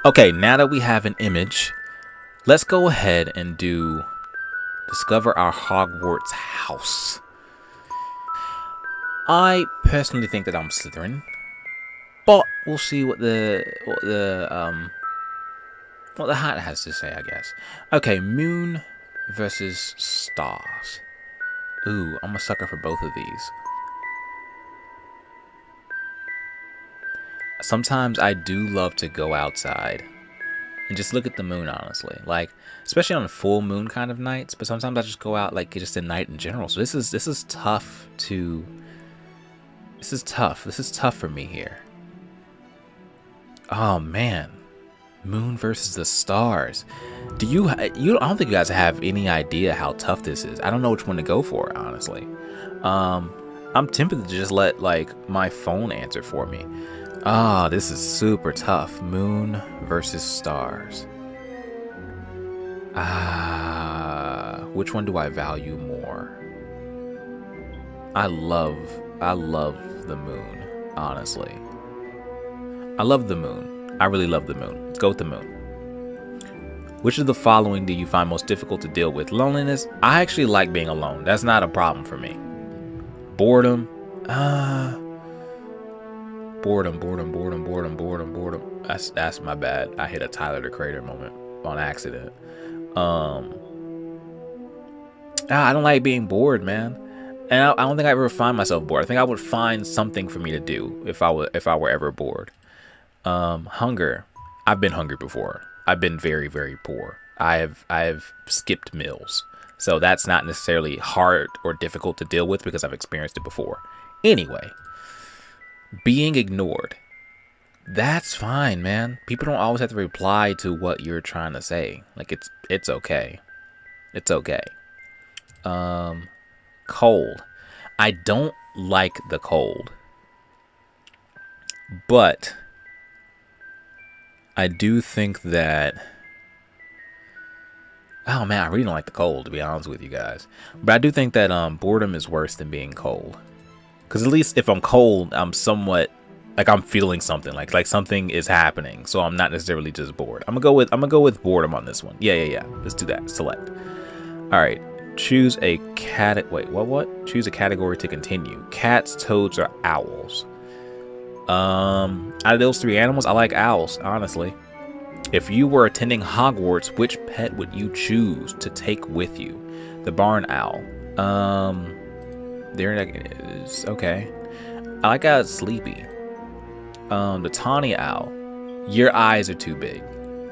Okay, now that we have an image, let's go ahead and discover our Hogwarts house. I personally think that I'm Slytherin, but we'll see what the hat has to say, I guess. Okay, moon versus stars. Ooh, I'm a sucker for both of these. Sometimes I do love to go outside and just look at the moon, honestly. Like, especially on full moon kind of nights, but sometimes I just go out like just at night in general. So this is tough to This is tough for me here. Oh man. Moon versus the stars. I don't think you guys have any idea how tough this is. I don't know which one to go for, honestly. I'm tempted to just let like my phone answer for me. Ah, this is super tough. Moon versus stars. Which one do I value more? I love the moon, honestly. I love the moon. I really love the moon. Let's go with the moon. Which of the following do you find most difficult to deal with? Loneliness? I actually like being alone. That's not a problem for me. Boredom? Boredom. That's my bad. I hit a Tyler the Creator moment on accident. I don't like being bored, man. And I don't think I ever find myself bored. I think I would find something for me to do if I were ever bored. Hunger. I've been hungry before. I've been very, very poor. I've skipped meals. So that's not necessarily hard or difficult to deal with because I've experienced it before. Anyway, being ignored. That's fine, man. People don't always have to reply to what you're trying to say. Like it's okay. It's okay. Cold. I don't like the cold. But I do think that, oh man, I really don't like the cold, to be honest with you guys. But I do think that boredom is worse than being cold. Because at least if I'm cold, I'm somewhat like I'm feeling something, like something is happening. So I'm not necessarily just bored. I'm gonna go with boredom on this one. Yeah. Let's do that. Select. All right. Choose a Choose a category to continue. Cats, toads, or owls. Out of those three animals, I like owls, honestly. If you were attending Hogwarts, which pet would you choose to take with you? The barn owl. There it is. Okay. I like how it's sleepy. The tawny owl. Your eyes are too big.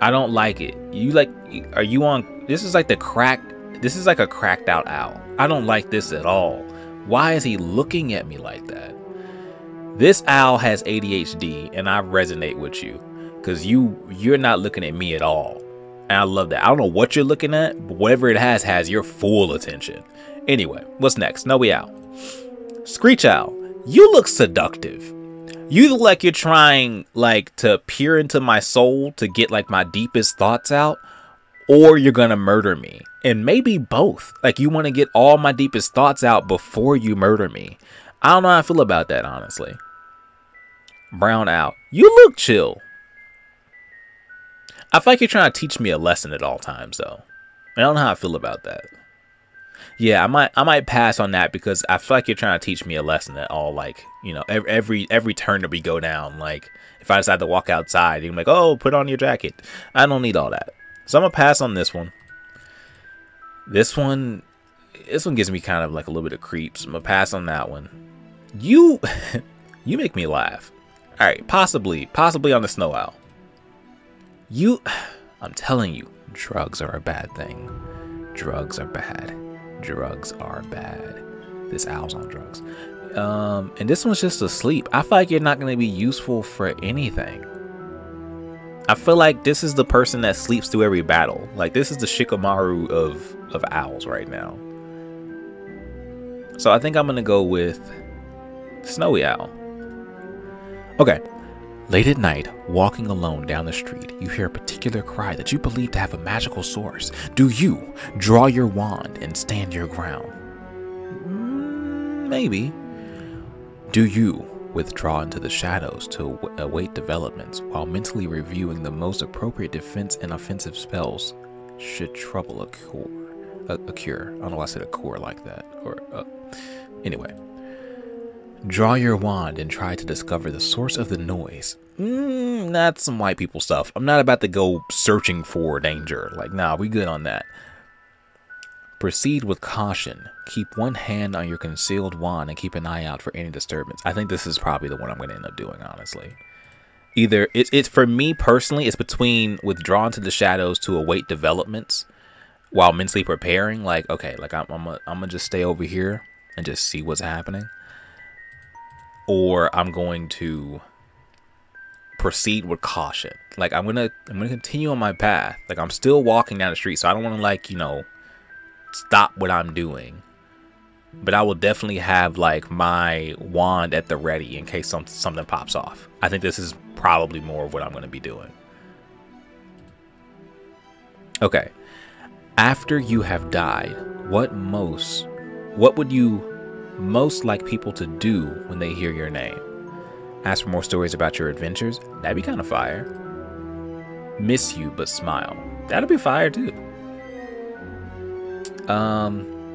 I don't like it. Are you on? This is like a cracked out owl. I don't like this at all. Why is he looking at me like that? This owl has ADHD, and I resonate with you because you're not looking at me at all. And I love that. I don't know what you're looking at, but whatever it has your full attention. Anyway, what's next? Snowy owl. Screech owl. You look seductive. You look like you're trying like to peer into my soul to get like my deepest thoughts out, or you're gonna murder me. And maybe both. Like you want to get all my deepest thoughts out before you murder me. I don't know how I feel about that, honestly. Brown owl. You look chill. I feel like you're trying to teach me a lesson at all times, though. I don't know how I feel about that. Yeah, I might pass on that because I feel like you're trying to teach me a lesson at all. Like, you know, every turn that we go down, like if I decide to walk outside, you're like, oh, put on your jacket. I don't need all that. So I'm gonna pass on this one. This one gives me kind of like a little bit of creeps. I'm gonna pass on that one. You make me laugh. All right, possibly on the snow owl. I'm telling you, drugs are a bad thing. Drugs are bad. Drugs are bad. This owl's on drugs. And this one's just asleep. I feel like you're not gonna be useful for anything. I feel like this is the person that sleeps through every battle. Like this is the Shikamaru of owls right now. So I think I'm gonna go with Snowy Owl. Okay. Late at night, walking alone down the street, you hear a particular cry that you believe to have a magical source. Do you draw your wand and stand your ground? Maybe. Do you Withdraw into the shadows to await developments while mentally reviewing the most appropriate defense and offensive spells should trouble occur. I don't know why I said occur like that. Anyway. Draw your wand and try to discover the source of the noise. That's some white people stuff. I'm not about to go searching for danger. Like, nah, we good on that. Proceed with caution. Keep one hand on your concealed wand and keep an eye out for any disturbance. I think this is probably the one I'm going to end up doing, honestly. Either, it's for me personally, it's between withdraw into the shadows to await developments while mentally preparing. Like, okay, like I'm gonna just stay over here and just see what's happening. Or I'm going to proceed with caution. Like I'm gonna continue on my path. Like I'm still walking down the street, so I don't want to, like, you know, stop what I'm doing. But I will definitely have like my wand at the ready in case something pops off. I think this is probably more of what I'm going to be doing. Okay. After you have died, what would you most like people to do when they hear your name? Ask for more stories about your adventures. That'd be kind of fire. Miss you but smile. That'd be fire too.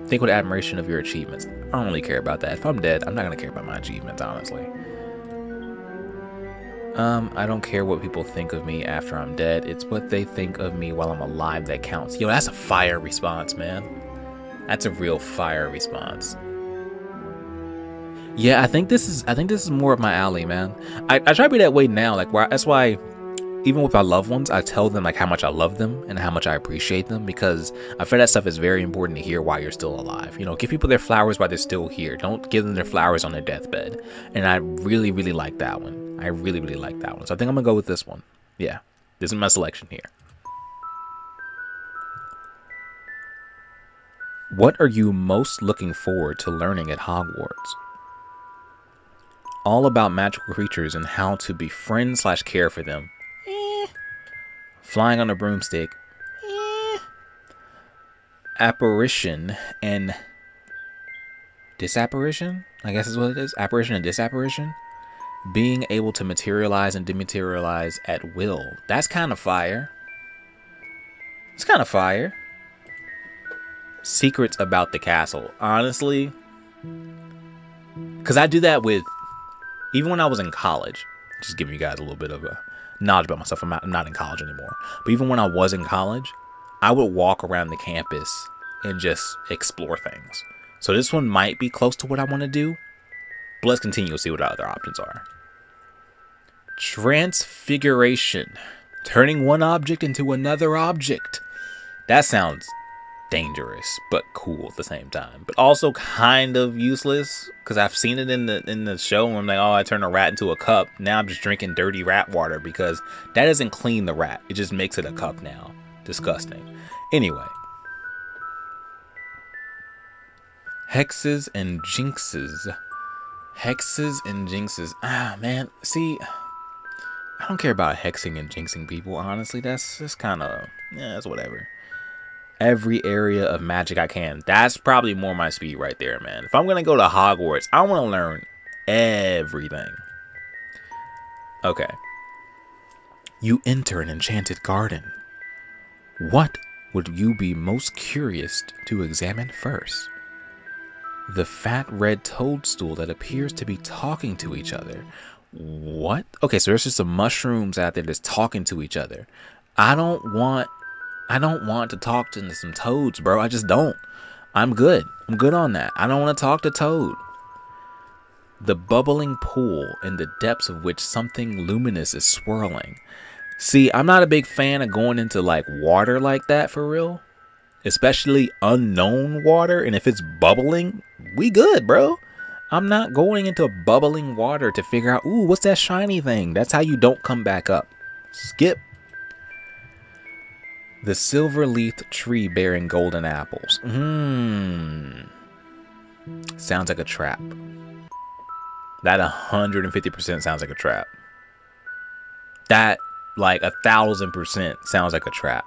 Think with admiration of your achievements. I don't really care about that. If I'm dead, I'm not gonna care about my achievements, honestly. I don't care what people think of me after I'm dead. It's what they think of me while I'm alive that counts. Yo, that's a fire response, man. That's a real fire response. Yeah, I think this is more of my alley, man. I try to be that way now. Like, that's why even with my loved ones, I tell them like how much I love them and how much I appreciate them, because I feel that stuff is very important to hear while you're still alive. You know, give people their flowers while they're still here. Don't give them their flowers on their deathbed. And I really, really like that one. I really, really like that one. So I think I'm gonna go with this one. Yeah, this is my selection here. What are you most looking forward to learning at Hogwarts? All about magical creatures and how to befriend / care for them. Flying on a broomstick. Apparition and disapparition, I guess is what it is. Apparition and disapparition. Being able to materialize and dematerialize at will. That's kind of fire. It's kind of fire. Secrets about the castle. Honestly, because I do that with, even when I was in college. Just giving you guys a little bit of a knowledge about myself. I'm not in college anymore. But even when I was in college, I would walk around the campus and just explore things. So this one might be close to what I want to do. But let's continue to see what our other options are. Transfiguration. Turning one object into another object. That sounds dangerous, but cool at the same time. But also kind of useless, because I've seen it in the show where I'm like, oh, I turn a rat into a cup. Now I'm just drinking dirty rat water, because that doesn't clean the rat. It just makes it a cup now. Disgusting. Anyway. Hexes and jinxes. Hexes and jinxes. Ah, man. See, I don't care about hexing and jinxing people, honestly. That's just kind of, yeah, that's whatever. Every area of magic I can. That's probably more my speed right there, man. If I'm going to go to Hogwarts, I want to learn everything. Okay. You enter an enchanted garden. What would you be most curious to examine first? The fat red toadstool that appears to be talking to each other. What? Okay, so there's just some mushrooms out there that's talking to each other. I don't want to talk to some toads, bro. I just don't. I'm good. I'm good on that. I don't want to talk to Toad. The bubbling pool in the depths of which something luminous is swirling. See, I'm not a big fan of going into like water like that for real. Especially unknown water. And if it's bubbling, we good, bro. I'm not going into bubbling water to figure out, ooh, what's that shiny thing? That's how you don't come back up. Skip. The silver-leafed tree bearing golden apples. Sounds like a trap. That 150% sounds like a trap. That, like, 1,000% sounds like a trap.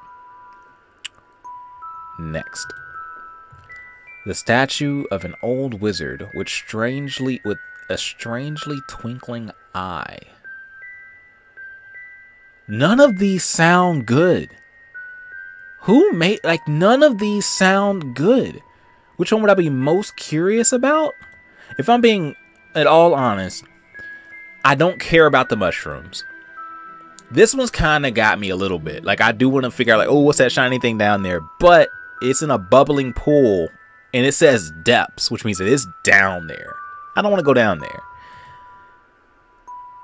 Next. The statue of an old wizard, which strangely, with a strangely twinkling eye. None of these sound good. Who made, like, none of these sound good. Which one would I be most curious about? If I'm being at all honest, I don't care about the mushrooms. This one's kind of got me a little bit. Like, I do want to figure out, like, oh, what's that shiny thing down there? But it's in a bubbling pool, and it says depths, which means that it's down there. I don't want to go down there.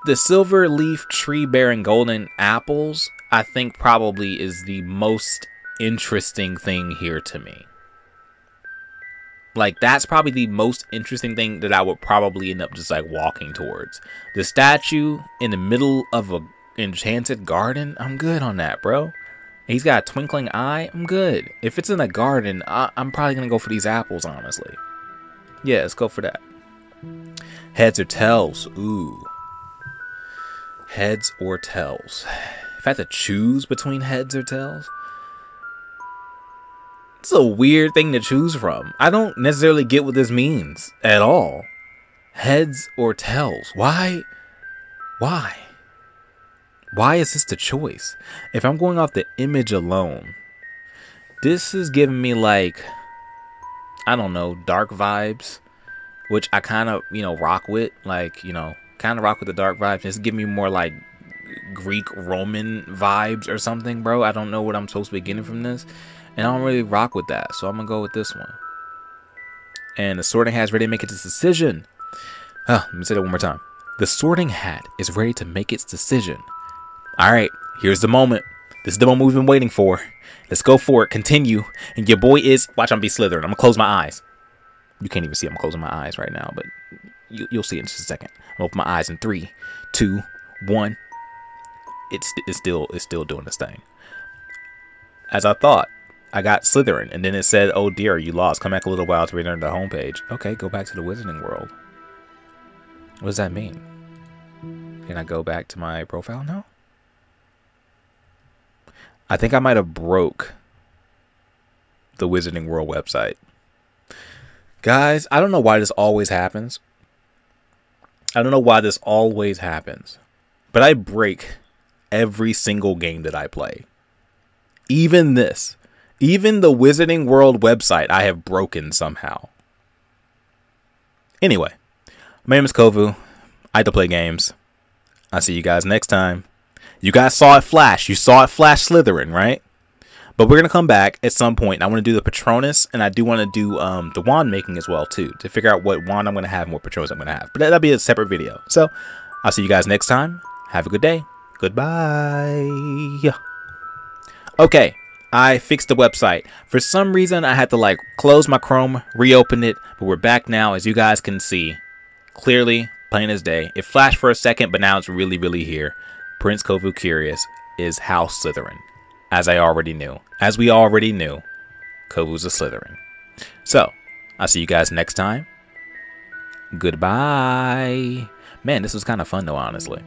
The silver leaf tree bearing golden apples, I think probably is the most interesting thing here to me. Like, that's probably the most interesting thing that I would probably end up just like walking towards. The statue in the middle of a enchanted garden, I'm good on that, bro. He's got a twinkling eye, I'm good. If it's in a garden, I'm probably gonna go for these apples, honestly. Yeah, let's go for that. Heads or tails? Ooh. Heads or tails? If I had to choose between heads or tails, it's a weird thing to choose from. I don't necessarily get what this means at all. Heads or tails? Why? Why? Why is this the choice? If I'm going off the image alone, this is giving me like, I don't know, dark vibes, which I kind of, you know, rock with. Like, you know, kind of rock with the dark vibes. It's giving me more like Greek Roman vibes or something, bro. I don't know what I'm supposed to be getting from this, and I don't really rock with that, so I'm gonna go with this one. And the sorting hat is ready to make its decision. Let me say that one more time. The sorting hat is ready to make its decision. All right, here's the moment. This is the moment we've been waiting for. Let's go for it. Continue. And your boy is, watch, I'm be slithering. I'm gonna close my eyes. You can't even see I'm closing my eyes right now, but you'll see in just a second. I'm gonna open my eyes in 3, 2, 1. It's still doing this thing. As I thought, I got Slytherin, and then it said, "Oh dear, you lost. Come back a little while to return to the homepage." Okay, go back to the Wizarding World. What does that mean? Can I go back to my profile now? I think I might have broke the Wizarding World website. Guys, I don't know why this always happens. I don't know why this always happens. But I break every single game that I play. Even this. Even the Wizarding World website I have broken somehow. Anyway, my name is Kovu. I like to play games. I'll see you guys next time. You guys saw it flash. You saw it flash Slytherin, right? But we're going to come back at some point. I want to do the Patronus, and I do want to do the wand making as well, too, to figure out what wand I'm going to have and what Patronus I'm going to have. But that'll be a separate video. So, I'll see you guys next time. Have a good day. Goodbye. Okay, I fixed the website. For some reason, I had to, like, close my Chrome, reopen it, but we're back now, as you guys can see. Clearly, plain as day. It flashed for a second, but now it's really, really here. Prince Kovu Curious is House Slytherin, as I already knew. As we already knew, Kovu's a Slytherin. So, I'll see you guys next time. Goodbye. Man, this was kind of fun though, honestly.